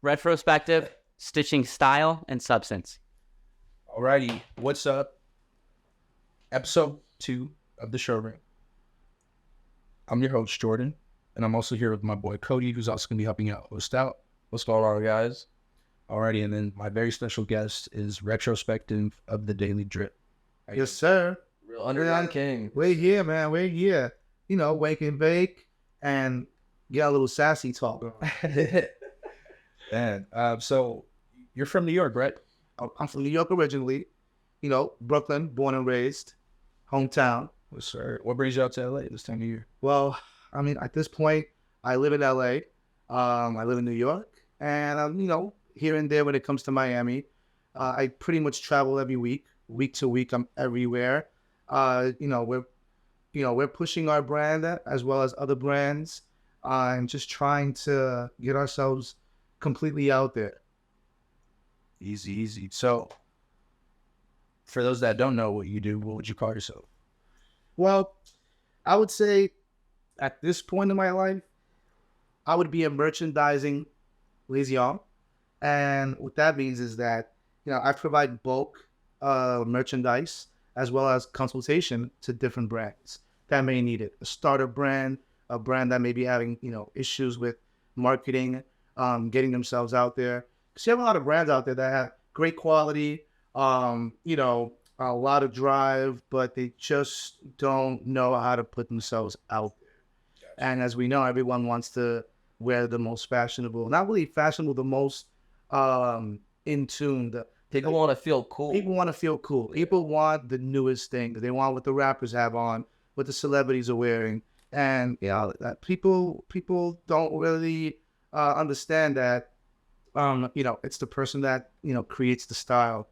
Retro Spective, stitching style and substance. Alrighty, what's up? Episode 2 of the Showroom. I'm your host, Jordan, and I'm also here with my boy, Cody, who's also going to be helping out host out. What's going on, guys? Alrighty, and then my very special guest is Retro Spective of the Daily Drip. Yes, sir. Real Underground King. We're here, man. We're here. You know, wake and bake and get a little sassy talk going. Man, so you're from New York, right? I'm from New York originally. You know, Brooklyn, born and raised, hometown. Yes, sir. What brings you out to LA this time of year? Well, I mean, at this point, I live in LA. I live in New York, and you know, here and there when it comes to Miami, I pretty much travel every week to week. I'm everywhere. We're pushing our brand as well as other brands, and just trying to get ourselves completely out there. Easy. So, for those that don't know what you do, what would you call yourself? Well, I would say at this point in my life, I would be a merchandising liaison. And what that means is that, you know, I provide bulk merchandise as well as consultation to different brands that may need it. A starter brand, a brand that may be having, you know, issues with marketing, getting themselves out there. Because you have a lot of brands out there that have great quality, you know, a lot of drive, but they just don't know how to put themselves out there. Gotcha. And as we know, everyone wants to wear the most fashionable, not really fashionable, the most in tune. People want to feel cool. People want to feel cool. People want the newest thing. They want what the rappers have on, what the celebrities are wearing. And you know, people don't really understand that. You know, it's the person that, you know, creates the style.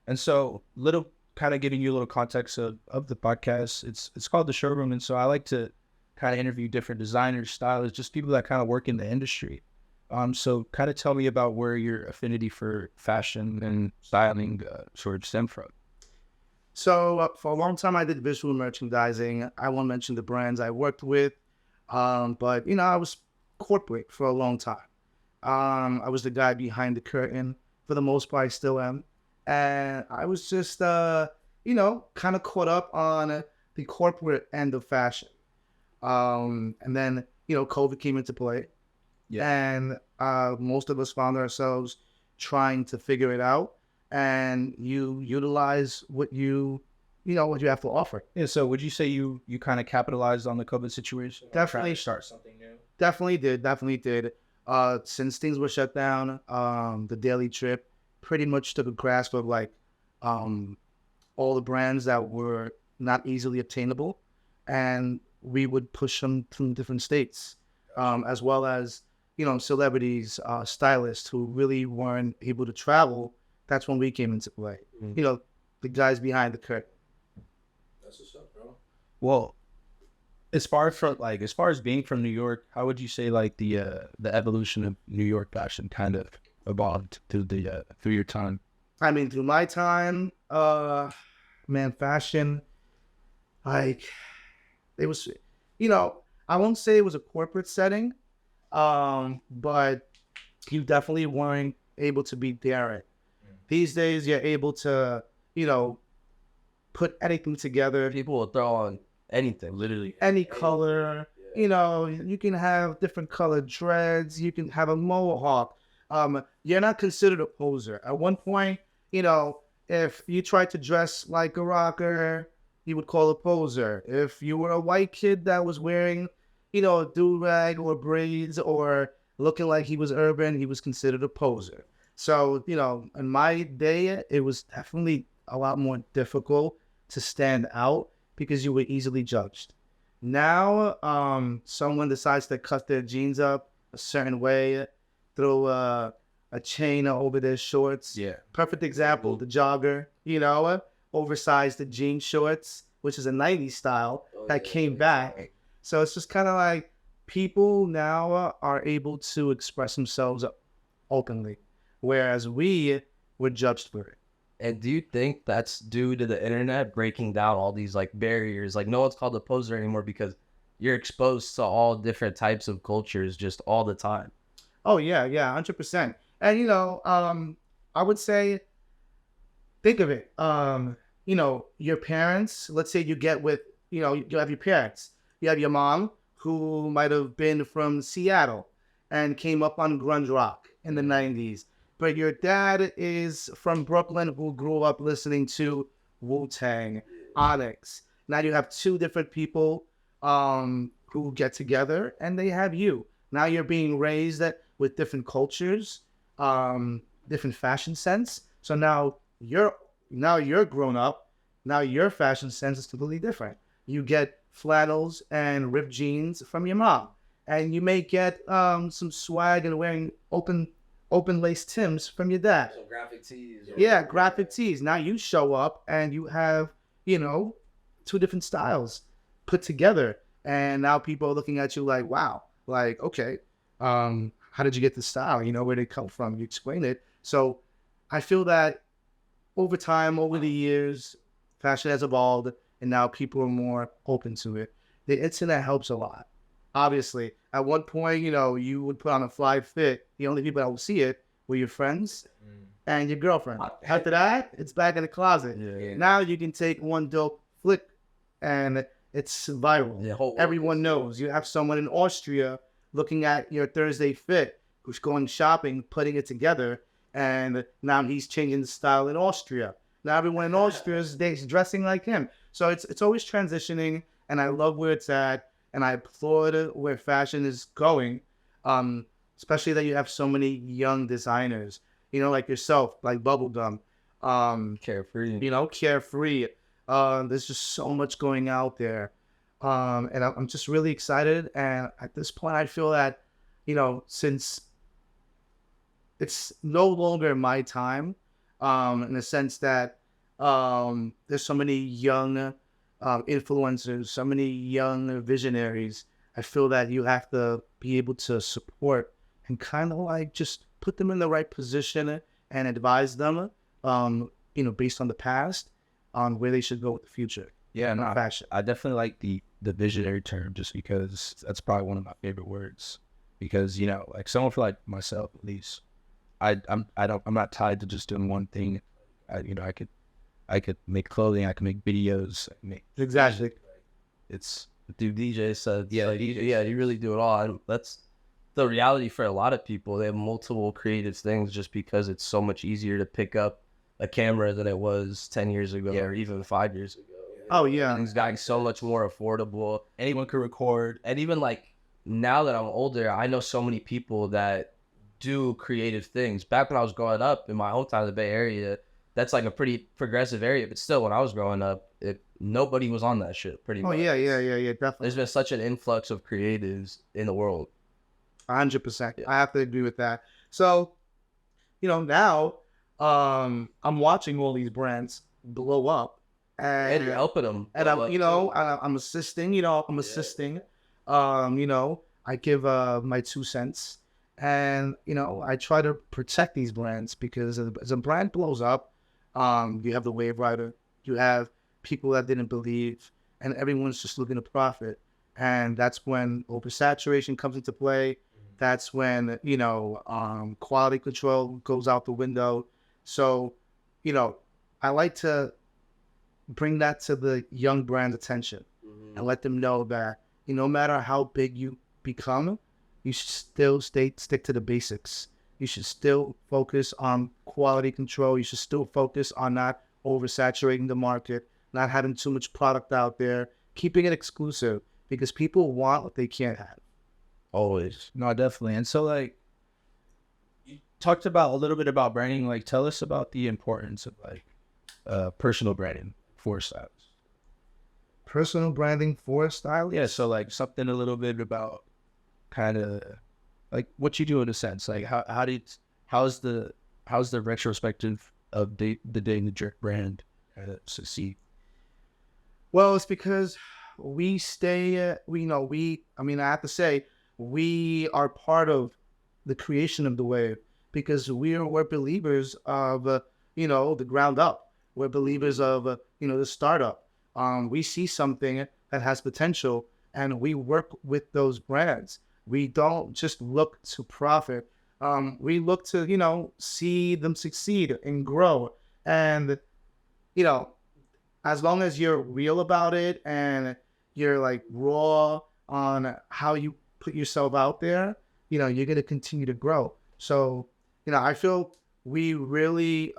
And so, little kind of giving you a little context of the podcast. It's called The Showroom, and so I like to kind of interview different designers, stylists, just people that kind of work in the industry. So kind of tell me about where your affinity for fashion and styling sort of stem from. So for a long time, I did visual merchandising. I won't mention the brands I worked with, but you know, I was corporate for a long time. I was the guy behind the curtain for the most part. I still am. And I was just, you know, kind of caught up on the corporate end of fashion. And then, you know, COVID came into play. Yeah. And most of us found ourselves trying to figure it out. And you utilize what you have to offer. Yeah, so would you say you kind of capitalized on the COVID situation? Definitely. Trying to start something new? Definitely did. Since things were shut down, the Daily Trip pretty much took a grasp of like all the brands that were not easily obtainable, and we would push them from different states, as well as, you know, celebrities, stylists who really weren't able to travel. That's when we came into play. Mm-hmm. You know, the guys behind the curtain. That's what's up, bro. Well, as far as being from New York, how would you say like the evolution of New York fashion kind of evolved through your time? I mean, through my time, man, fashion, like, it was, you know, I won't say it was a corporate setting, but you definitely weren't able to be daring. These days, you're able to, you know, put anything together. People will throw on anything, literally. Any color, yeah. You know, you can have different colored dreads. You can have a mohawk. You're not considered a poser. At one point, you know, if you tried to dress like a rocker, you would call a poser. If you were a white kid that was wearing, you know, a do-rag or braids or looking like he was urban, he was considered a poser. So, you know, in my day, it was definitely a lot more difficult to stand out because you were easily judged. Now, someone decides to cut their jeans up a certain way, throw a chain over their shorts. Yeah. Perfect example, the jogger, you know, oversized the jean shorts, which is a 90s style that came back. So it's just kind of like people now are able to express themselves openly, whereas we were judged for it. And do you think that's due to the internet breaking down all these like barriers? Like no one's called a poser anymore because you're exposed to all different types of cultures just all the time. Oh yeah, 100%. And I would say, think of it. Your parents. Let's say you get with, you have your parents. You have your mom who might have been from Seattle and came up on grunge rock in the '90s, but your dad is from Brooklyn who grew up listening to Wu-Tang, Onyx. Now you have two different people who get together and they have you. Now you're being raised with different cultures, different fashion sense. So now you're grown up. Now your fashion sense is completely different. You get flannels and ripped jeans from your mom, and you may get some swag and wearing open lace Tims from your dad. So graphic tees. Yeah, graphic tees. Now you show up and you have, two different styles put together. And now people are looking at you like, wow, like, okay, how did you get this style? Where did it come from? You explain it. So I feel that over time, over the years, fashion has evolved and now people are more open to it. The internet helps a lot. Obviously, at one point, you would put on a fly fit. The only people that would see it were your friends and your girlfriend. After that, it's back in the closet. Yeah. Now you can take one dope flick and it's viral. Yeah, Everyone knows. You have someone in Austria looking at your Thursday fit who's going shopping, putting it together, and now he's changing the style in Austria. Now everyone in Austria is dressing like him. So it's always transitioning, and I love where it's at. And I applaud where fashion is going, especially that you have so many young designers, like yourself, like Bubblegum, Carefree. Carefree. There's just so much going out there. And I'm just really excited. And at this point, I feel that, since it's no longer my time, in the sense that there's so many young influencers, so many young visionaries, I feel that you have to be able to support and kind of like just put them in the right position and advise them, based on the past, on where they should go with the future. Yeah, no, Fashion. I definitely like the visionary term just because that's probably one of my favorite words. Because like someone for like myself at least, I'm not tied to just doing one thing. I could make clothing, I can make videos. Exactly. It's Dude, DJ said, Yeah, like, DJ yeah, you really do it all. That's the reality for a lot of people. They have multiple creative things just because it's so much easier to pick up a camera than it was 10 years ago or even 5 years ago. Oh, yeah. Things gotten so much more affordable. anyone could record. And even like now that I'm older, I know so many people that do creative things. Back when I was growing up in my hometown, the Bay Area, that's like a pretty progressive area. But still, when I was growing up, nobody was on that shit pretty much. Oh, yeah, definitely. There's been such an influx of creatives in the world. 100%. I have to agree with that. So, now I'm watching all these brands blow up, And you're helping them. and I'm assisting. I give my 2 cents, and I try to protect these brands because as a brand blows up, you have the wave rider, you have people that didn't believe, and everyone's just looking to profit, and that's when oversaturation comes into play. That's when quality control goes out the window. So, I like to bring that to the young brand's attention and let them know that no matter how big you become, you should still stick to the basics. You should still focus on quality control. You should still focus on not oversaturating the market, not having too much product out there, keeping it exclusive because people want what they can't have. Always. No, definitely. And so like you talked about a little bit about branding. Like tell us about the importance of like personal branding for styles. Personal branding for style? Yeah, so like something a little bit about kind of like what you do in a sense. Like how's the retrospective of the Daily Jerk brand succeed? Well, it's because we stay, I have to say, we are part of the creation of the wave because we're believers of, the ground up. We're believers of, the startup. We see something that has potential and we work with those brands. We don't just look to profit. We look to, you know, see them succeed and grow. And, you know, as long as you're real about it and you're like raw on how you put yourself out there, you know, you're going to continue to grow. So, you know, I feel we really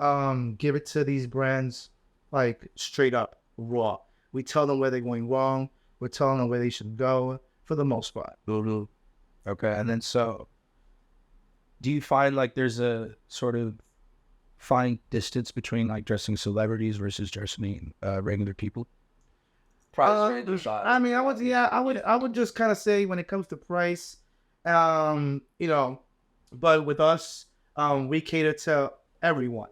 give it to these brands like straight up raw. We tell them where they're going wrong. We're telling them where they should go for the most part. Okay. And then so do you find like there's a sort of fine distance between like dressing celebrities versus dressing regular people? Price range I aside. mean, I would just kind of say when it comes to price, you know, but with us, we cater to everyone.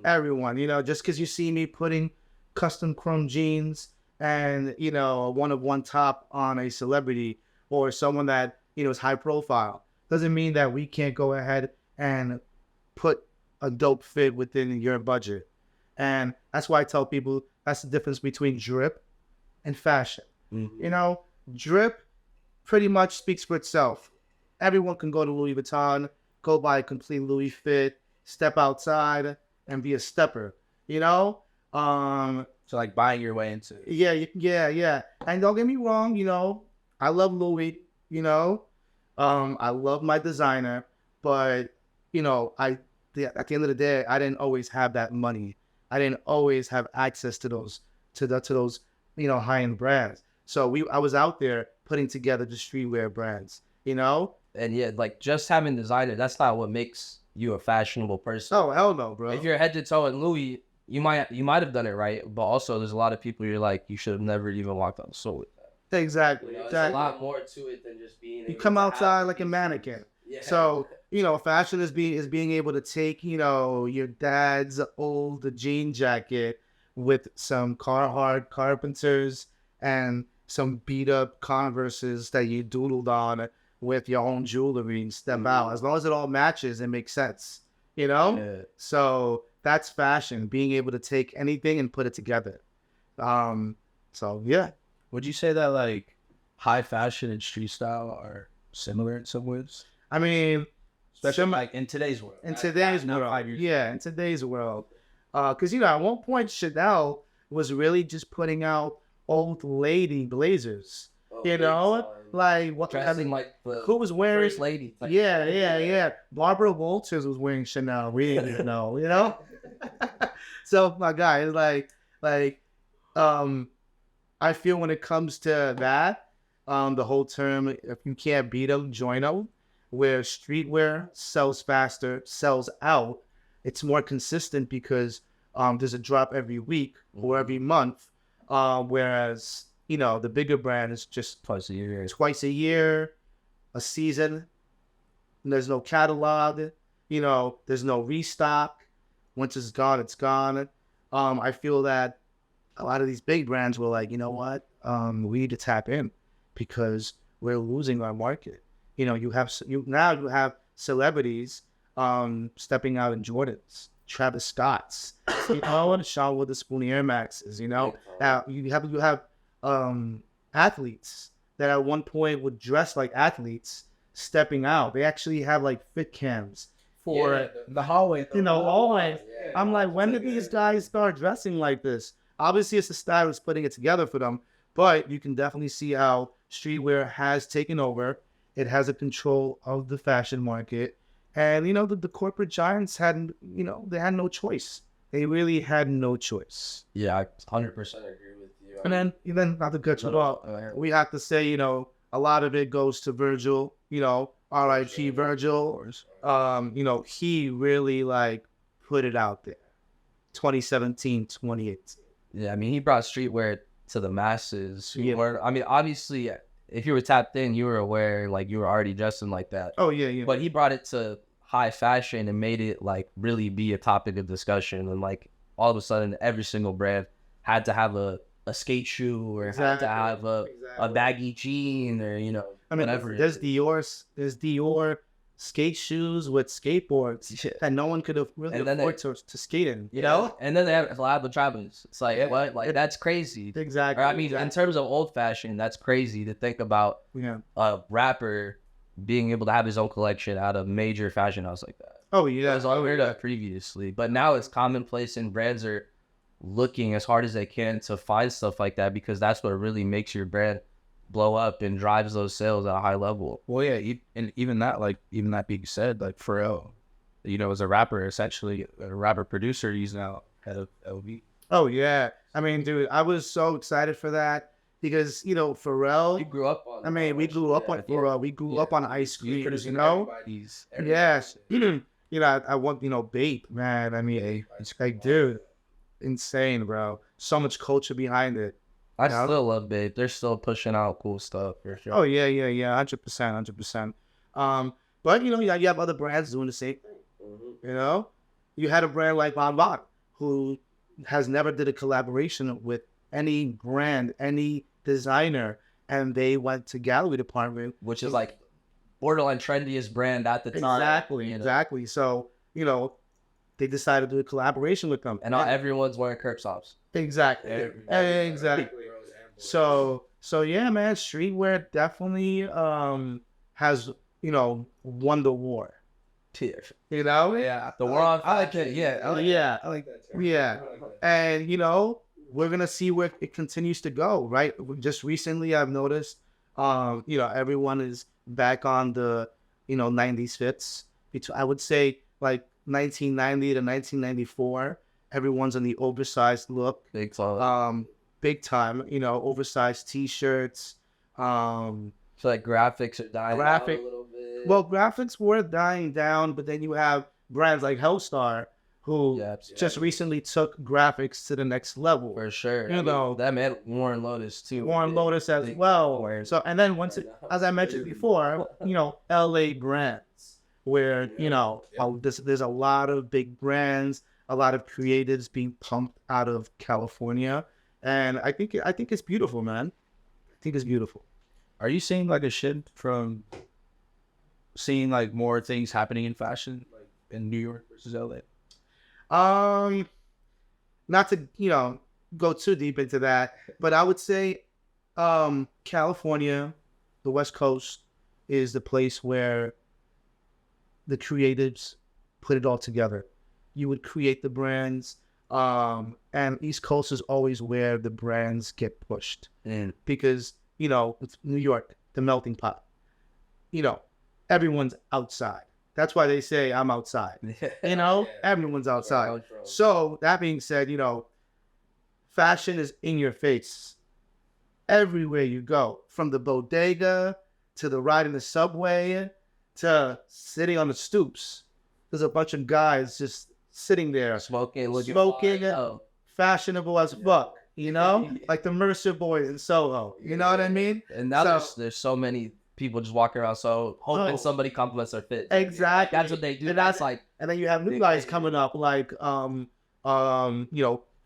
Everyone, you know, just because you see me putting custom chrome jeans and, you know, a one-of-one top on a celebrity or someone that, you know, is high profile, doesn't mean that we can't go ahead and put a dope fit within your budget. And that's why I tell people that's the difference between drip and fashion. You know, drip pretty much speaks for itself. Everyone can go to Louis Vuitton, go buy a complete Louis fit, step outside and be a stepper, you know? So like buying your way into Yeah. And don't get me wrong, you know, I love Louis, you know, I love my designer, but you know, at the end of the day, I didn't always have that money. I didn't always have access to those, you know, high-end brands. So I was out there putting together the streetwear brands, you know? And yeah, like just having designer, that's not what makes you a fashionable person. Oh, hell no, bro. If you're head to toe in Louis, you might have done it right, but also there's a lot of people you're like, you should have never even walked on the soul with that. Exactly. You know, there's a lot more to it than just being. You come outside like a mannequin. Yeah. So, you know, fashion is being able to take, you know, your dad's old jean jacket with some Carhartt Carpenters and some beat up Converses that you doodled on with your own jewelry and step out. As long as it all matches, it makes sense, you know? Yeah. So that's fashion, being able to take anything and put it together. So yeah. Would you say that like high fashion and street style are similar in some ways? I mean, Especially like in today's world. in today's Not world. 5 years Yeah, in today's world. Because, you know, at one point, Chanel was really just putting out old lady blazers. You know? Like, what? Dressing like the Who was wearing? first lady. Like, Yeah. Barbara Walters was wearing Chanel. We didn't even know, you know? So, my guy, it's like, I feel when it comes to that, the whole term, if you can't beat them, join them, where streetwear sells faster, sells out, it's more consistent because there's a drop every week or every month, whereas, you know, the bigger brand is just twice a year, a season, and there's no catalog, you know, there's no restock. Once it's gone, it's gone. I feel that a lot of these big brands were like, you know what, we need to tap in because we're losing our market. You know, you have celebrities stepping out in Jordans, Travis Scott's, you know, Sean Witherspoon Air Maxes. You know, now you have athletes that at one point would dress like athletes stepping out. They actually have like fit cams for the hallway. you know, always. Yeah. I'm like, when did these guys start dressing like this? Obviously, it's the stylist putting it together for them, but you can definitely see how streetwear has taken over. It has a control of the fashion market. And, you know, the corporate giants had no choice. They really had no choice. Yeah, I 100% agree with you. And then not to cut you off, we have to say, you know, a lot of it goes to Virgil, you know, R.I.P. Virgil. You know, he really like put it out there. 2017, 2018. Yeah, I mean, he brought streetwear to the masses. Yeah. I mean, obviously, if you were tapped in, you were aware, like, you were already dressing like that. Oh, yeah. But he brought it to high fashion and made it, like, really be a topic of discussion. And, like, all of a sudden, every single brand had to have a skate shoe or had to have a baggy jean or, you know, I mean, whatever. there's Dior skate shoes with skateboards that no one could have really afford to skate in, you know? And then they have Lab Travelers. It's like, what? Like, that's crazy. Exactly. Or, I mean, in terms of old fashioned, that's crazy to think about a rapper being able to have his own collection at a major fashion house like that. Oh It yeah. was unheard of previously, but now it's commonplace, and brands are looking as hard as they can to find stuff like that because that's what really makes your brand blow up and drives those sales at a high level. Well, yeah, and even that being said, like Pharrell, as a rapper, essentially a rapper producer, he's now head of LV. Oh yeah. I mean, dude, I was so excited for that because Pharrell. You grew up on. I mean, we grew up on Pharrell. We grew up on ice cream. Yes. I want Bape, man. I mean, it's like, dude, insane, bro. So much culture behind it. I still love Babe. They're still pushing out cool stuff for sure. Oh yeah, 100%. But you have other brands doing the same thing. You had a brand like Von Bach who has never did a collaboration with any brand, any designer, and they went to gallery department, which is like borderline trendiest brand at the time. Exactly. So they decided to do a collaboration with them, and now everyone's wearing Kirk socks. Exactly. So yeah, man, streetwear definitely has won the war. Yeah, the war on. I like that. Yeah, I like that. Yeah, and we're gonna see where it continues to go. Right. Just recently, I've noticed, everyone is back on the 90s fits. I would say like 1990 to 1994. Everyone's on the oversized look. Big time. Oversized T-shirts. So like graphics are dying down a little bit. Well, graphics were dying down, but then you have brands like Hellstar who just recently took graphics to the next level. For sure. That man Warren Lotus too. Warren Lotus as well. So and then as I mentioned before, LA brands where there's a lot of big brands, a lot of creatives being pumped out of California, and I think it's beautiful, man. I think it's beautiful. Are you seeing like a shift from seeing like more things happening in fashion, like in New York versus LA? Not to go too deep into that, but I would say California, the West Coast, is the place where the creatives put it all together. You would create the brands, and East Coast is always where the brands get pushed. Because with New York, the melting pot, everyone's outside. That's why they say I'm outside. Everyone's outside. So that being said, fashion is in your face everywhere you go, from the bodega to the ride in the subway to sitting on the stoops. There's a bunch of guys just sitting there smoking, fashionable as fuck. Like the Mercer boys in Soho. You know what I mean? And now there's so many people just walking around, so hoping somebody compliments their fit. Exactly. That's what they do. And and then you have new guys coming up like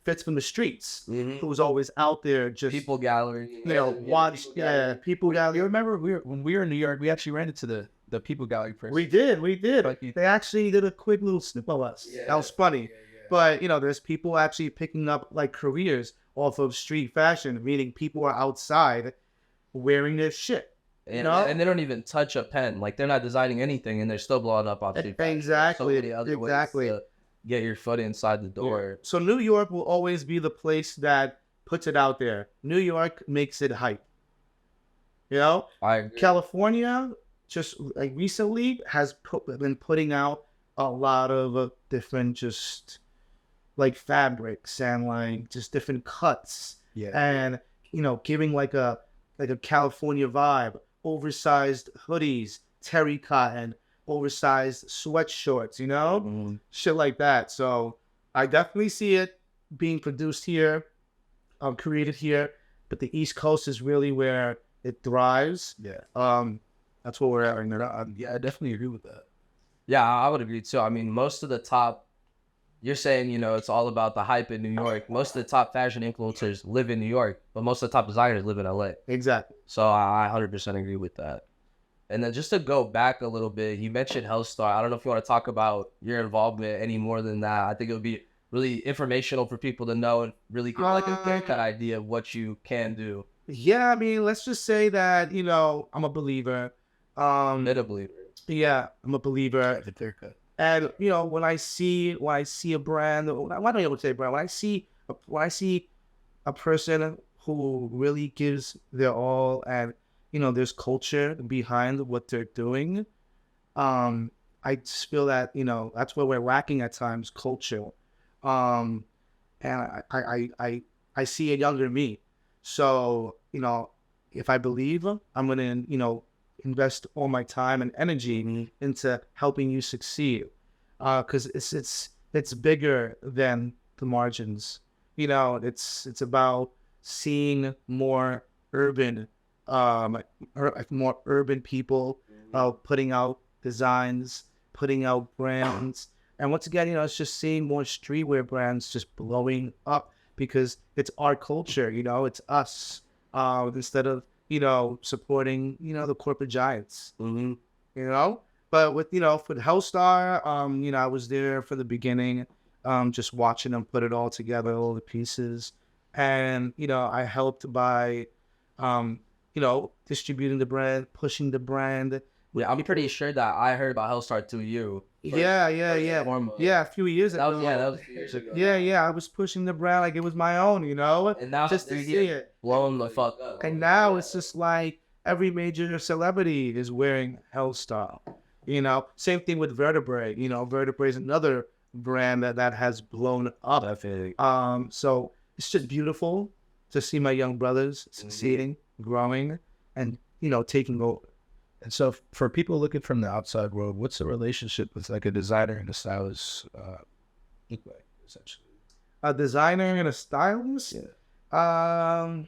Fits from the Streets, who's always out there just people gallery. People gallery. You remember when we were in New York, we actually ran into the people gallery first. We did. They actually did a quick little snip of us. That was funny. But there's people actually picking up like careers off of street fashion, meaning people are outside wearing their shit. And they don't even touch a pen. Like they're not designing anything, and they're still blowing up on street fashion. Exactly. So many other ways to get your foot inside the door. So New York will always be the place that puts it out there. New York makes it hype. I agree. California just like recently has been putting out a lot of different just like fabrics and like just different cuts. And giving like a California vibe. Oversized hoodies, terry cotton, oversized sweatshorts, shit like that. So I definitely see it being produced here, created here, but the East Coast is really where it thrives. That's what we're at right now. I definitely agree with that. Yeah, I would agree too. I mean, most of the top, you're saying, it's all about the hype in New York. Most of the top fashion influencers live in New York, but most of the top designers live in LA. Exactly. So I 100% agree with that. And then just to go back a little bit, you mentioned Hellstar. I don't know if you want to talk about your involvement any more than that. I think it would be really informational for people to know and really get like a clear-cut idea of what you can do. Yeah, I mean, let's just say that, I'm a believer Bit of believer. Yeah, I'm a believer. And you know, when I see a brand, why don't I say brand? When I see a person who really gives their all, and you know, there's culture behind what they're doing. I just feel that you know that's where we're lacking at times, culture. Um, and I see a younger me, so you know, if I believe, I'm gonna you know invest all my time and energy into helping you succeed, because it's bigger than the margins. You know, it's about seeing more urban, more urban people putting out designs, putting out brands. And once again, you know, it's just seeing more streetwear brands just blowing up because it's our culture, you know, it's us, instead of, you know, supporting, you know, the corporate giants, you know. But with, you know, for the Hellstar, you know, I was there for the beginning, just watching them put it all together, all the pieces. And, you know, I helped by, you know, distributing the brand, pushing the brand. Yeah, I'm pretty sure that I heard about Hellstar through you. Yeah. Foremost. Yeah, a few years ago. That was a few years ago. Yeah. I was pushing the brand like it was my own, you know? And now just to see it. Blown the fuck up. And now it's just like every major celebrity is wearing Hellstar. You know, same thing with Vertebrae. You know, Vertebrae is another brand that has blown up. Definitely. So it's just beautiful to see my young brothers succeeding, growing, and you know, taking over. And so for people looking from the outside world, what's the relationship with like a designer and a stylist look like, essentially? A designer and a stylist? I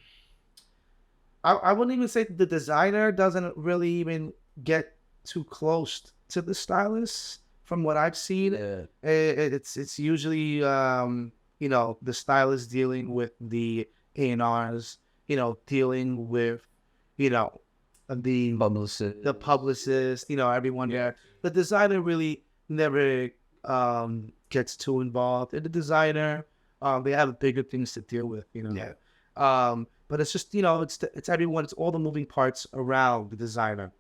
wouldn't even say the designer doesn't really even get too close to the stylist from what I've seen. Yeah. It's usually, you know, the stylist dealing with the A&Rs, you know, dealing with, you know, the publicist, you know, everyone there. The designer really never gets too involved. And the designer, they have bigger things to deal with, you know. But it's just, you know, it's everyone, it's all the moving parts around the designer.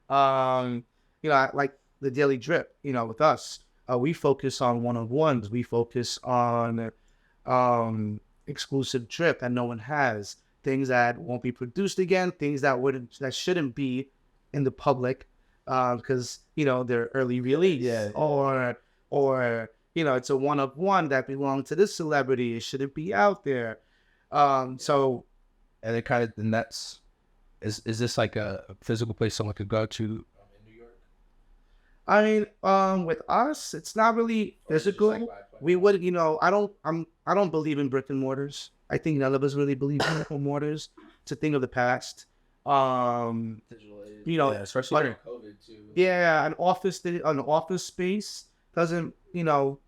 You know, like the Daily Drip, you know, with us, we focus on one-on-ones. We focus on exclusive drip that no one has. Things that won't be produced again, things that shouldn't be in the public, because you know they're early release, or you know it's a one of one that belonged to this celebrity. It shouldn't be out there. So, and it kind of, and that's is this like a physical place someone could go to in New York? I mean, with us, it's not really physical. We would, you know, I don't believe in brick and mortars. I think none of us really believe in brick and mortars. It's a thing of the past. You know, especially during COVID too. Yeah, an office space doesn't, you know,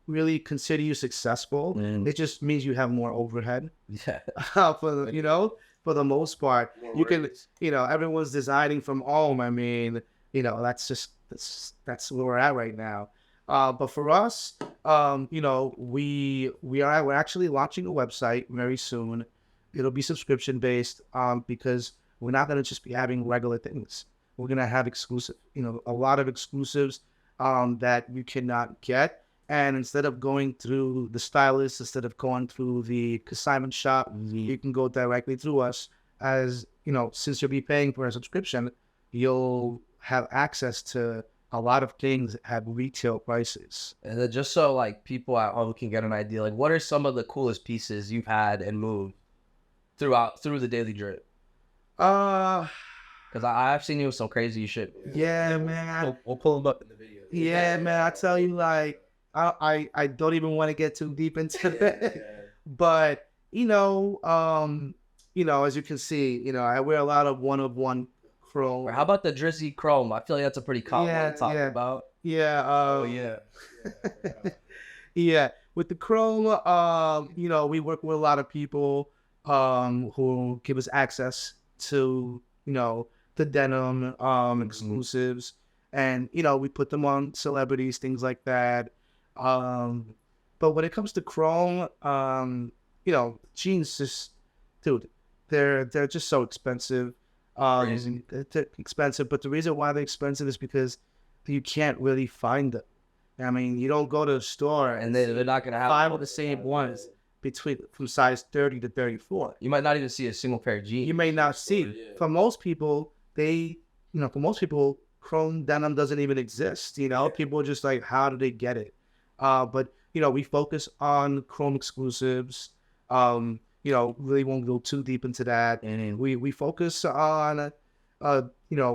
really consider you successful. It just means you have more overhead. Yeah. For you know, for the most part, you can, you know, everyone's designing from home. I mean, you know, that's where we're at right now. But for us, you know, we're actually launching a website very soon. It'll be subscription based, because we're not going to just be having regular things. We're going to have exclusive, you know, a lot of exclusives, that you cannot get. And instead of going through the stylist, instead of going through the consignment shop, you can go directly through us. As you know, since you'll be paying for a subscription, you'll have access to a lot of things at retail prices. And then just so like people at home can get an idea, like what are some of the coolest pieces you've had and moved through the Daily Drip? Because I've seen you with some crazy shit. Yeah, man. We'll pull them up in the video. Yeah, man. I tell you, like, I don't even want to get too deep into it. But you know, as you can see, you know, I wear a lot of one-of-one chrome. How about the Drizzy Chrome? I feel like that's a pretty common one to talk about. Yeah. Yeah. With the chrome, you know, we work with a lot of people who give us access to, you know, the denim exclusives, and you know, we put them on celebrities, things like that. But when it comes to chrome, you know, jeans just, dude, they're just so expensive. It's expensive, but the reason why they're expensive is because you can't really find them. I mean, you don't go to a store And they're not gonna have 5 of the same ones from size 30 to 34. You might not even see a single pair of jeans. You may not see. For most people, chrome denim doesn't even exist. People are just like, how do they get it? But we focus on chrome exclusives. Really won't go too deep into that. And we focus on,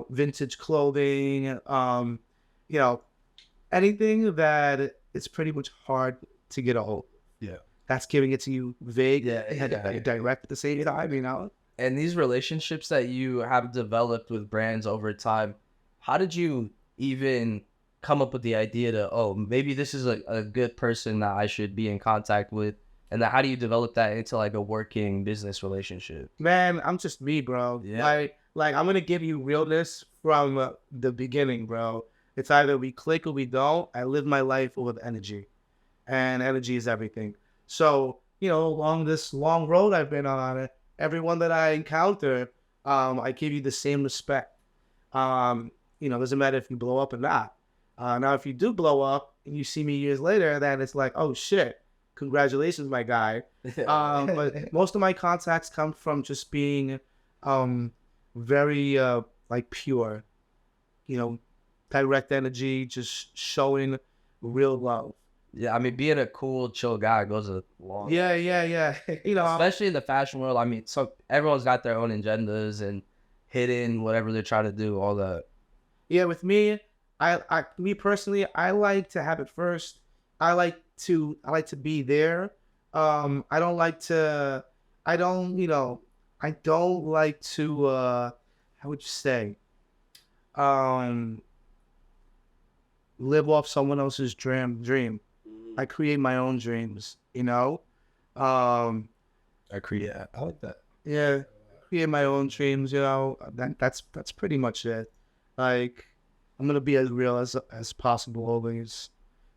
vintage clothing. Anything that it's pretty much hard to get a hold. Yeah. That's giving it to you vague and Yeah. direct at the same time. And these relationships that you have developed with brands over time, how did you even come up with the idea to, maybe this is a good person that I should be in contact with? And then how do you develop that into like a working business relationship? Man, I'm just me, bro. Yeah. Like I'm gonna give you realness from the beginning, bro. It's either we click or we don't. I live my life with energy, and energy is everything. So along this long road I've been on, everyone that I encounter, I give you the same respect. Doesn't matter if you blow up or not. Now, if you do blow up and you see me years later, then it's like, oh shit, congratulations, my guy. But most of my contacts come from just being very pure, direct energy, just showing real love. Yeah, I mean, being a cool, chill guy goes a long way. Yeah. Especially in the fashion world. I mean, so everyone's got their own agendas and hidden whatever they're trying to do, all that. Yeah, with me, me personally, I like to have it first. I like to be there. I don't like to, how would you say, live off someone else's dream. I create my own dreams, I like that. Yeah, create my own dreams, that's pretty much it. Like, I'm gonna be as real as possible always.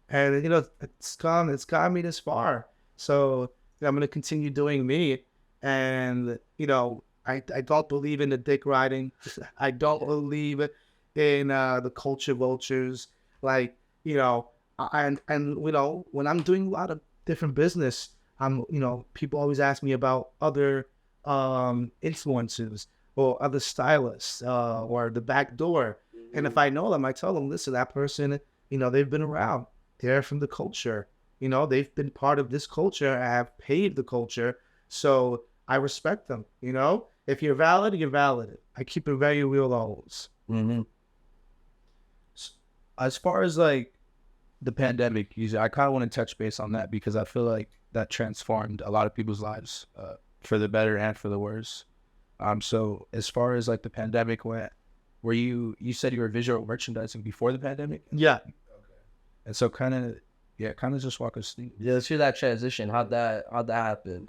And it's gotten me this far. So I'm gonna continue doing me. And I don't believe in the dick riding. I don't believe in the culture vultures. Like, and when I'm doing a lot of different business, people always ask me about other influencers or other stylists or the back door. And if I know them, I tell them, listen, that person, they've been around. They're from the culture. They've been part of this culture. I have paved the culture. So I respect them. If you're valid, you're valid. I keep it very real always. Mm-hmm. As far as like the pandemic, I kind of want to touch base on that because I feel like that transformed a lot of people's lives for the better and for the worse. So as far as like the pandemic went, you said you were visual merchandising before the pandemic? Yeah. Okay. And so kind of just walk us through. Yeah, let's hear that transition. How'd that happen?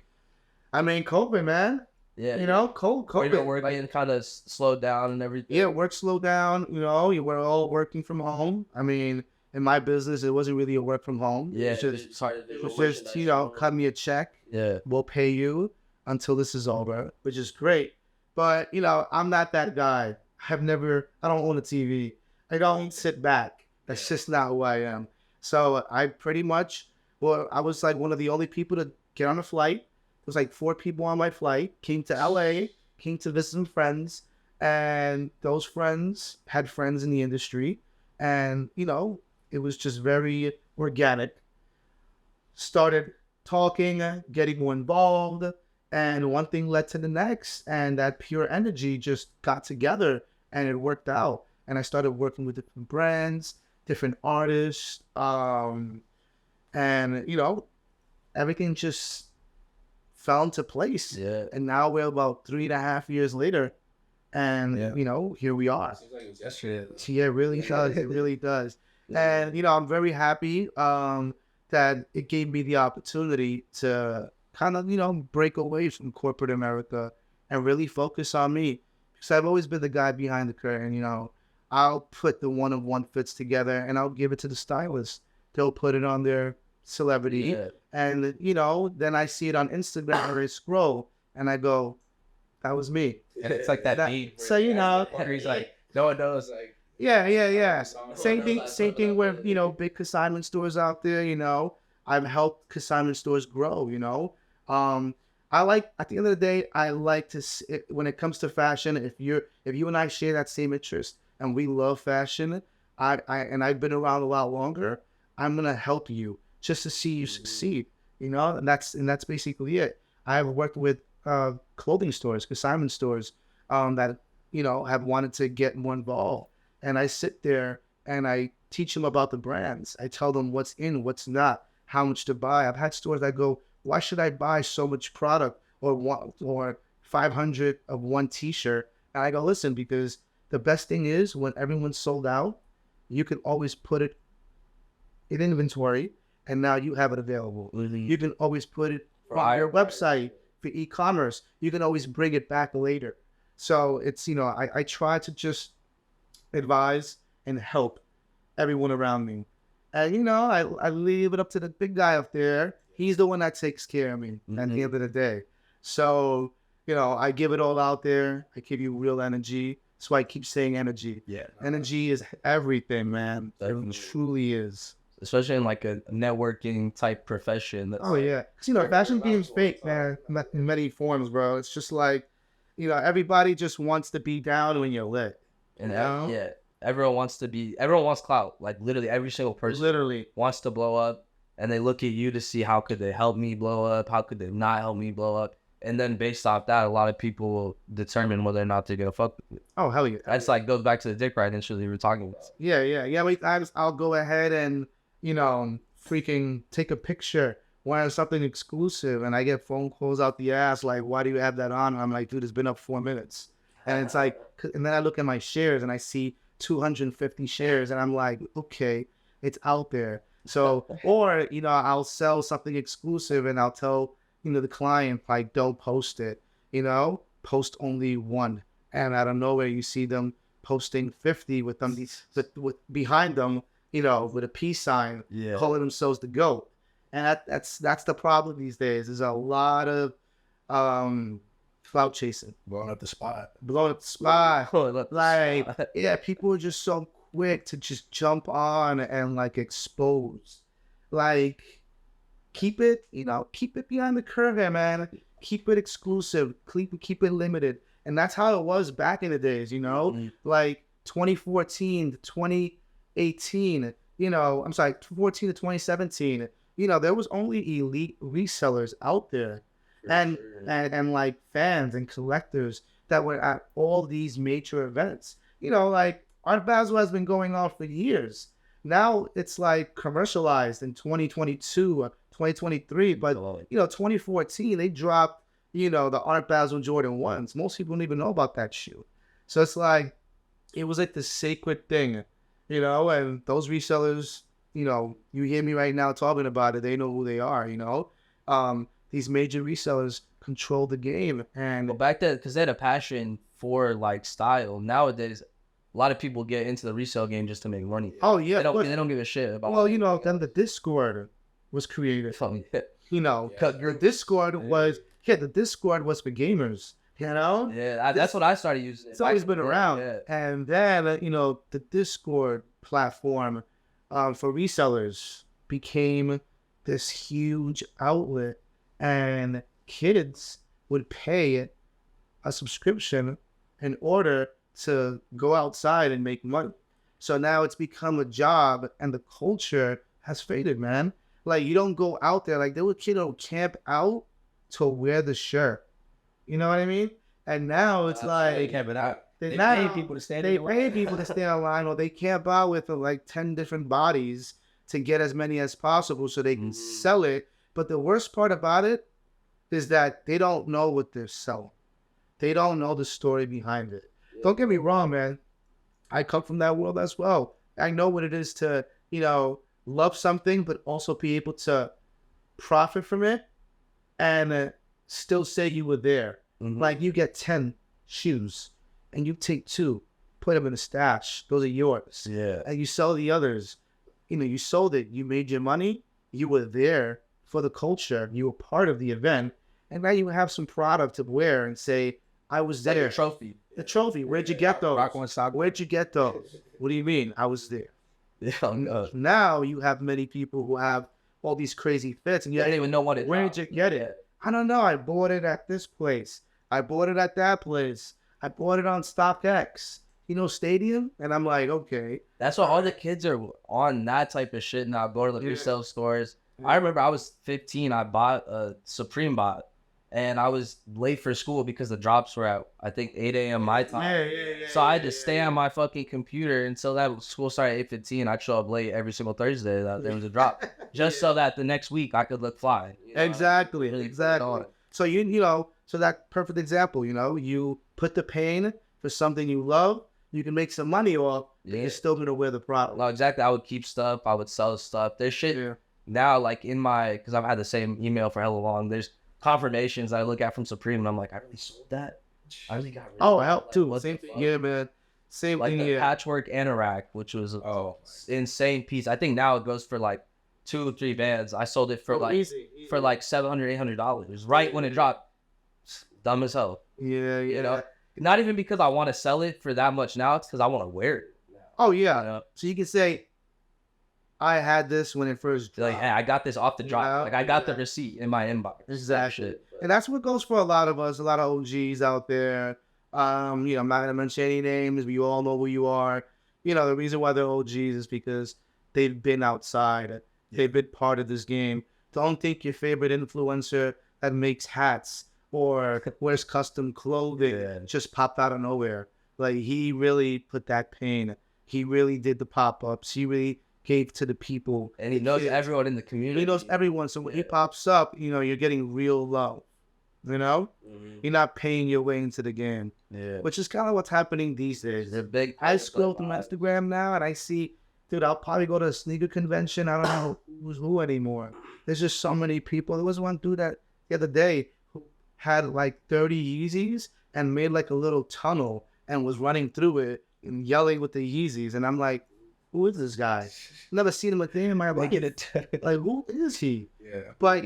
I mean, COVID, man. Yeah. COVID. Your work getting kind of slowed down and everything. Yeah, work slowed down. You were all working from home. I mean, in my business, it wasn't really a work from home. Yeah. It's just cut me a check. Yeah. We'll pay you until this is over, which is great. But, I'm not that guy. I don't own a TV. I don't sit back. That's just not who I am. So I pretty much, I was like one of the only people to get on a flight. There was like 4 people on my flight, came to LA, came to visit some friends. And those friends had friends in the industry. And, it was just very organic. Started talking, getting more involved. And one thing led to the next. And that pure energy just got together and it worked out. And I started working with different brands, different artists. And, everything just fell into place. Yeah. And now we're about 3.5 years later. And, here we are. Seems like it was yesterday. Yeah, it really does. It really does. And, I'm very happy that it gave me the opportunity to kind of, break away from corporate America and really focus on me. Because I've always been the guy behind the curtain, I'll put the one-of-one fits together and I'll give it to the stylist. They'll put it on their celebrity. Yeah. And, then I see it on Instagram or I scroll and I go, That was me. And it's like that meme. So, you know, where he's like, no one knows. Like, yeah. Same thing with, you know, big consignment stores out there, you know. I've helped consignment stores grow, you know. I like, at the end of the day, I like to, when it comes to fashion, if you and I share that same interest and we love fashion, and I've been around a lot longer, I'm gonna help you just to see you succeed, you know. And that's basically it. I've worked with clothing stores, consignment stores, that, you know, have wanted to get more involved, and I sit there and I teach them about the brands. I tell them what's in, what's not, how much to buy. I've had stores that go, why should I buy so much product or 500 of one T-shirt? And I go, listen, because the best thing is when everyone's sold out, you can always put it in inventory, and now you have it available. You can always put it on your website for e-commerce. You can always bring it back later. So it's, you know, I try to just advise and help everyone around me. And, you know, I leave it up to the big guy up there. He's the one that takes care of me at the end of the day. So, you know, I give it all out there. I give you real energy. That's why I keep saying energy. Yeah. Energy is everything, man. It truly is. Especially in like a networking type profession. That's yeah. Because, you know, fashion game's fake, man, in many forms, bro. It's just like, you know, everybody just wants to be down when you're lit. And yeah, everyone wants clout. Like literally every single person wants to blow up, and they look at you to see how could they help me blow up, how could they not help me blow up, and then based off that, a lot of people will determine whether or not they're gonna fuck with you. Oh hell yeah! That's like goes back to the dick ride initially we were talking about. Yeah. I'll go ahead and, you know, freaking take a picture wearing something exclusive, and I get phone calls out the ass like, why do you have that on? And I'm like, dude, it's been up 4 minutes. And it's like, and then I look at my shares and I see 250 shares, and I'm like, okay, it's out there. So, or, you know, I'll sell something exclusive and I'll tell, you know, the client, like, don't post it, you know, post only one. And out of nowhere, you see them posting 50 with them, with behind them, you know, with a peace sign, calling themselves the GOAT. And that's the problem these days. There's a lot of clout chasing. Blowing up the spot. Like, yeah, people are just so quick to just jump on and like expose. Like, keep it behind the curve here, man. Keep it exclusive. Keep it limited. And that's how it was back in the days, you know? Like 2014 to 2018, you know, I'm sorry, 14 to 2017, you know, there was only elite resellers out there. And like fans and collectors that were at all these major events. You know, like Art Basel has been going on for years. Now it's like commercialized in 2022 or 2023. But, you know, 2014, they dropped, you know, the Art Basel Jordan 1s. Most people don't even know about that shoe. So it's like, it was like the sacred thing, you know, and those resellers, you know, you hear me right now talking about it, they know who they are, you know. These major resellers control the game. And well, back then, because they had a passion for like style. Nowadays, a lot of people get into the resale game just to make money. Oh yeah, they don't give a shit about. Well, you know, then the Discord was created. You know, your Discord was the Discord was for gamers. You know, that's what I started using. It's always been around, and then you know the Discord platform for resellers became this huge outlet. And kids would pay a subscription in order to go outside and make money. So now it's become a job, and the culture has faded, man. Like, you don't go out there. Like, there were kids who camp out to wear the shirt. You know what I mean? And now it's like they camp it out. They pay people to stand in line, or they camp out with like 10 different bodies to get as many as possible so they can sell it. But the worst part about it is that they don't know what they're selling. They don't know the story behind it. Don't get me wrong, man. I come from that world as well. I know what it is to, you know, love something, but also be able to profit from it and still say you were there. Like, you get 10 shoes and you take 2, put them in a stash. Those are yours. Yeah. And you sell the others. You know, you sold it. You made your money. You were there for the culture. You were part of the event, and now you have some product to wear and say, I was Like there. a trophy. The trophy. Where'd you get those? Rock one sock. Where'd you get those? What do you mean? I was there. Yeah, no. Now you have many people who have all these crazy fits, and You you didn't even know what it where'd you get it? I don't know. I bought it at this place. I bought it at that place. I bought it on StockX. Stadium? And I'm like, okay. That's why all the kids are on that type of shit now. Go to the resale stores. I remember I was 15. I bought a Supreme bot, and I was late for school because the drops were at, I think, 8 a.m. my time. So I had to stay on my fucking computer until that school started at 8:15. I'd show up late every single Thursday that there was a drop, just so that the next week I could look fly. Exactly. Really Exactly. So so that perfect example, you put the pain for something you love, you can make some money off, but you're still gonna wear the product. No, exactly. I would keep stuff. I would sell stuff. There's shit now, like in my, because I've had the same email for hella long. There's confirmations I look at from Supreme, and I'm like, I really sold that. I really got rid of that. Help too. What Same the thing. fuck? Yeah, man. Same Like thing. the Yeah. patchwork anorak, which was an insane piece. I think now it goes for like 2 or 3 bands. I sold it for Easy. for like $700, $800 right when it dropped. Dumb as hell. Yeah. You know, not even because I want to sell it for that much now. It's because I want to wear it. Oh yeah. You know? So you can say, I had this when it first dropped. Like, hey, I got this off the drop. Yeah. Like I got the receipt in my inbox. Exactly. Shit. And that's what goes for a lot of us, a lot of OGs out there. I'm not gonna mention any names, but you all know who you are. The reason why they're OGs is because they've been outside. They've been part of this game. Don't think your favorite influencer that makes hats or wears custom clothing just popped out of nowhere. Like, he really put that pain. He really did the pop-ups. He really gave to the people. And he knows everyone in the community. He knows everyone. So when he pops up, you're getting real love. You're not paying your way into the game. Yeah. Which is kind of what's happening these days. They're big. I scroll through Instagram now and I see, dude, I'll probably go to a sneaker convention. I don't know who's who anymore. There's just so many people. There was one dude that the other day who had like 30 Yeezys and made like a little tunnel and was running through it and yelling with the Yeezys. And I'm like, who is this guy? Never seen him a day in my life. Like, who is he? Yeah. But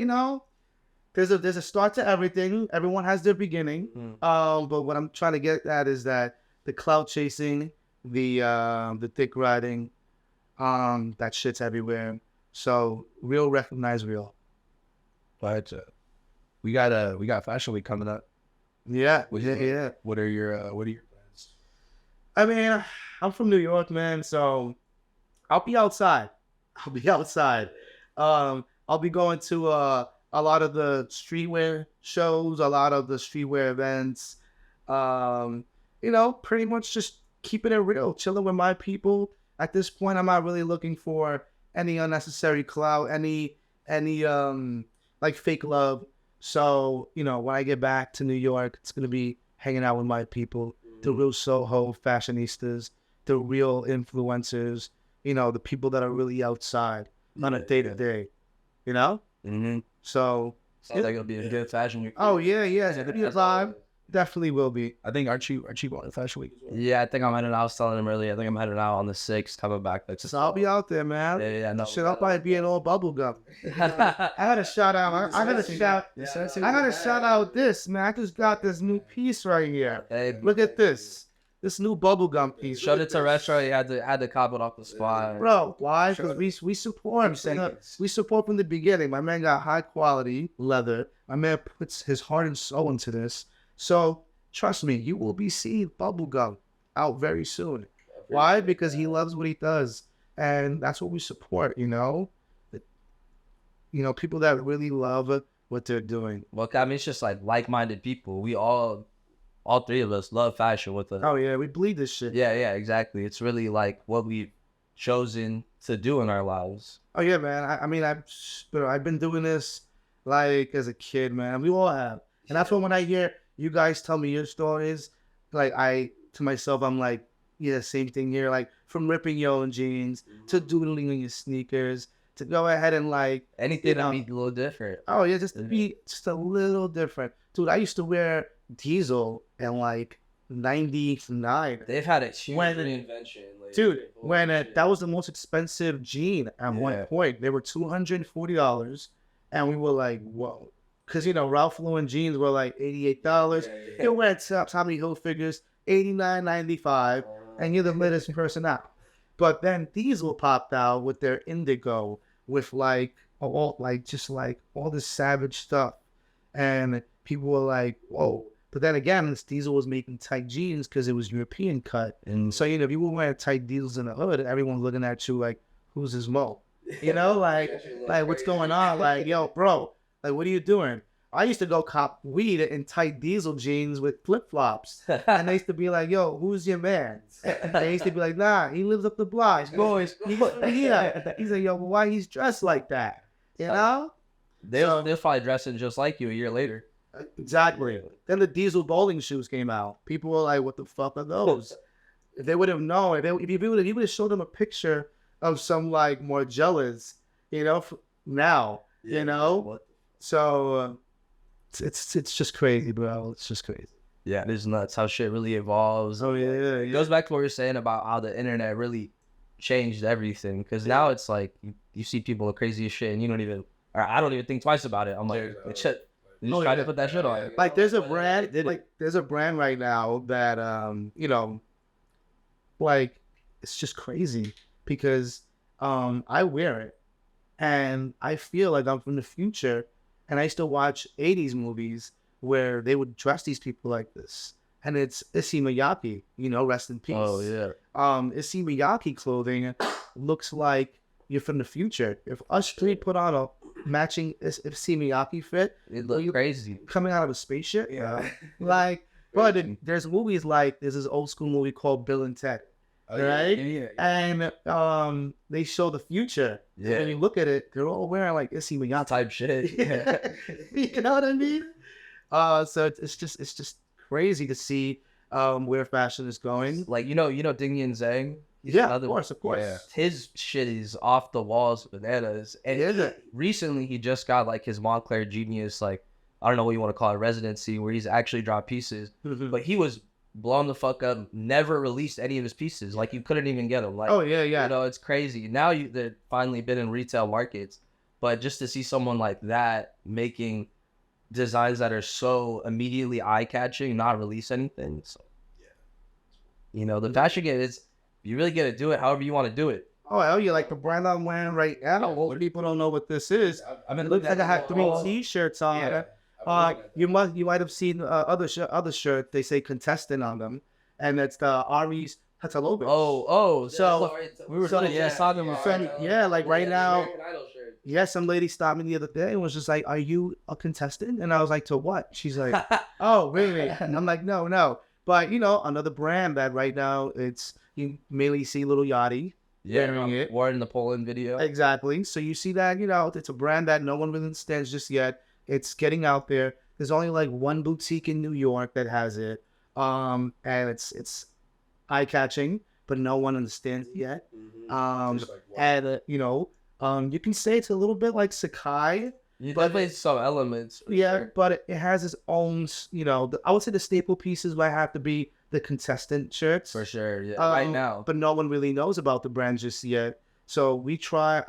there's a start to everything. Everyone has their beginning. But what I'm trying to get at is that the cloud chasing, the thick riding, that shit's everywhere. So real recognize real. But we got Fashion Week coming up. Yeah. What are your plans? I mean, I'm from New York, man, so I'll be outside. I'll be going to a lot of the streetwear shows, a lot of the streetwear events. Pretty much just keeping it real, chilling with my people. At this point, I'm not really looking for any unnecessary clout, any like fake love. So, when I get back to New York, it's gonna be hanging out with my people, the real Soho fashionistas, the real influencers, the people that are really outside on a day-to-day, Mm-hmm. So Sounds like it'll be a good fashion week. oh yeah, it's gonna be a vibe. Definitely will be. I think aren't you going to Fashion Week? Yeah, I think I'm heading out. I was telling him earlier. I think I'm heading out on the 6th, coming back. So I'll be out there, man. Yeah, no. Shit, I'll probably be in all bubble gum. I gotta shout out. I gotta shout out this, man. I just got this new piece right here. Hey, Look at this. This new bubblegum piece. showed it to Retro. You had to cop it off the spot. Bro, why? Because we support. We support from the beginning. My man got high quality leather. My man puts his heart and soul into this. So trust me, you will be seeing bubblegum out very soon. Why? Because he loves what he does. And that's what we support, people that really love what they're doing. Well, I mean, it's just like-minded people. We all 3 of us love fashion with us. Oh yeah, we bleed this shit. Yeah, exactly. It's really like what we've chosen to do in our lives. Oh yeah, man. I've been doing this like as a kid, man. We all have. And that's when I hear you guys tell me your stories, to myself, I'm like, yeah, same thing here. Like, from ripping your own jeans to doodling on your sneakers to go ahead and anything that be a little different. Oh yeah, just to be just a little different. Dude, I used to wear Diesel in 99. They've had a huge When- reinvention. Dude, when that was the most expensive jean at one point. They were $240, and we were like, whoa. because Ralph Lauren jeans were like $88. You wear Tommy Hilfigers $89.95, and you're the latest person out. But then Diesel popped out with their indigo, with all this savage stuff, and people were like, "Whoa!" But then again, this Diesel was making tight jeans because it was European cut, and so if you were wearing tight Diesels in the hood, everyone's looking at you like, "Who's this Mo?" Like what's going on? Like, yo, bro, like what are you doing? I used to go cop weed in tight Diesel jeans with flip flops, and they used to be like, "Yo, who's your man?" And they used to be like, "Nah, he lives up the block, boys." Yeah, he's like, "Yo, why he's dressed like that?" They're probably dressing just like you a year later. Exactly. Then the Diesel bowling shoes came out. People were like, "What the fuck are those?" If they would have known, if you would have showed them a picture of some like more jealous, now, So it's just crazy, bro. It's just crazy. Yeah, it is nuts how shit really evolves. Oh yeah. It goes back to what we were saying about how the internet really changed everything. Because now it's like you see people with craziest shit, and I don't even think twice about it. I'm like, shit. You just try to put that shit on. Like there's a brand right now that like it's just crazy because I wear it and I feel like I'm from the future, and I used to watch 80s movies where they would dress these people like this. And it's Issey Miyake, rest in peace. Oh yeah. Issey Miyake clothing looks like you're from the future. If us three put on a matching Issey Miyake fit, it looked crazy. Coming out of a spaceship. Yeah. But there's movies like there's this old school movie called Bill and Ted. Right? Yeah. And they show the future. Yeah. When you look at it, they're all wearing like Issey Miyake type shit. Yeah. You know what I mean? So it's just crazy to see where fashion is going. Like Ding Yin Zhang. Yeah, of course. Yeah. His shit is off the walls, bananas. And recently he just got like his Montclair Genius, like I don't know what you want to call it, residency, where he's actually dropped pieces. But he was blown the fuck up, never released any of his pieces. Like you couldn't even get them. Like, oh yeah. It's crazy. Now they've finally been in retail markets, but just to see someone like that making designs that are so immediately eye-catching, not release anything. So the fashion game is, you really get to do it however you want to do it. Oh, yeah, like the brand I'm wearing right now. Most people don't know what this is. It looks like I have 3 T-shirts on. Yeah. You might have seen other shirt. They say contestant on them, and it's the Ari's Catalogos. Oh. So we were talking about. Yeah, like right now. Yeah, some lady stopped me the other day and was just like, "Are you a contestant?" And I was like, "To what?" She's like, "Oh, really?" And I'm like, "No." But another brand that right now you mainly see Little Yachty. wearing it. Wore in the Poland video. Exactly. So you see that, it's a brand that no one really understands just yet. It's getting out there. There's only like one boutique in New York that has it. And it's eye-catching, but no one understands it yet. And you can say it's a little bit like Sakai. Definitely some elements. Yeah, sure. But it has its own, I would say the staple pieces might have to be the contestant shirts. For sure, yeah, right now. But no one really knows about the brand just yet. So we try,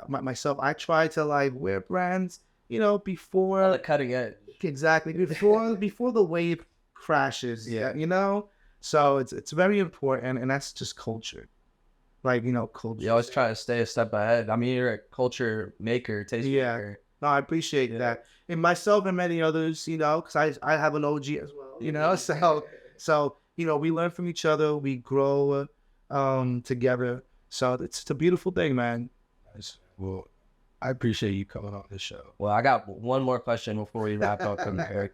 I try to like wear brands, before. On the cutting edge. Exactly, before the wave crashes, So it's very important, and that's just culture. Like, culture. You always try to stay a step ahead. I mean, you're a culture maker, taste maker. No, I appreciate that. And myself and many others, because I have an OG as well, So, we learn from each other. We grow together. So it's a beautiful thing, man. Nice. Well, I appreciate you coming on this show. Well, I got one more question before we wrap up, Eric.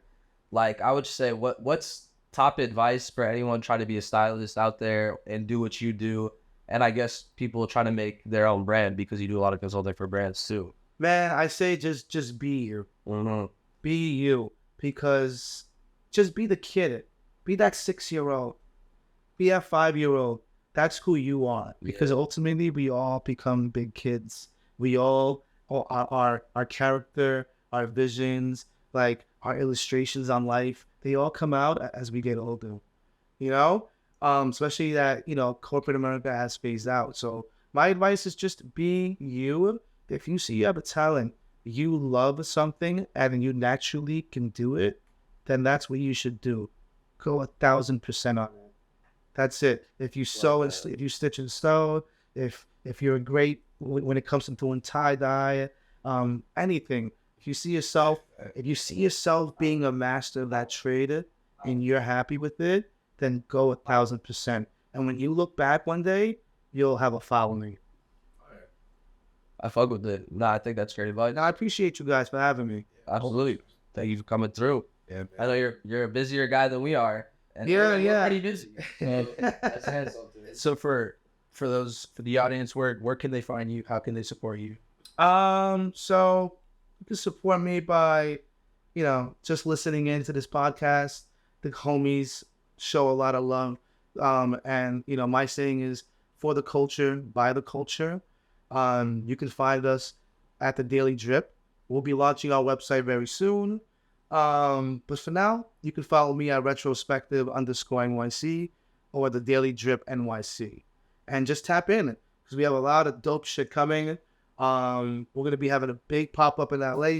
Like, I would say, what's top advice for anyone trying to be a stylist out there and do what you do? And I guess people trying to make their own brand, because you do a lot of consulting for brands too. Man, I say just be you. Mm-hmm. Be you, because just be the kid. Be that 6-year-old. Be that 5-year-old. That's who you are. Because ultimately, we all become big kids. We all, our character, our visions, like our illustrations on life, they all come out as we get older. Especially that, corporate America has phased out. So my advice is just be you. If you see you have a talent, you love something and you naturally can do it, then that's what you should do. Go 1,000% on it. That's it. If you sew and if you stitch and sew, if you're great when it comes to doing tie dye, anything. If you see yourself being a master of that trade and you're happy with it, then go 1,000%. And when you look back one day, you'll have a following. I fuck with it. Nah, I think that's great advice. And I appreciate you guys for having me. Absolutely. Thank you for coming through. Yeah, man. I know you're a busier guy than we are. And Yeah, we're pretty busy. So that's handsome. So for the audience, where can they find you? How can they support you? So you can support me by, just listening into this podcast. The homies show a lot of love. And my saying is, for the culture, by the culture. You can find us at the Daily Drip. We'll be launching our website very soon. But for now, you can follow me at Retro Spective _NYC or the Daily Drip NYC. And just tap in because we have a lot of dope shit coming. We're going to be having a big pop-up in LA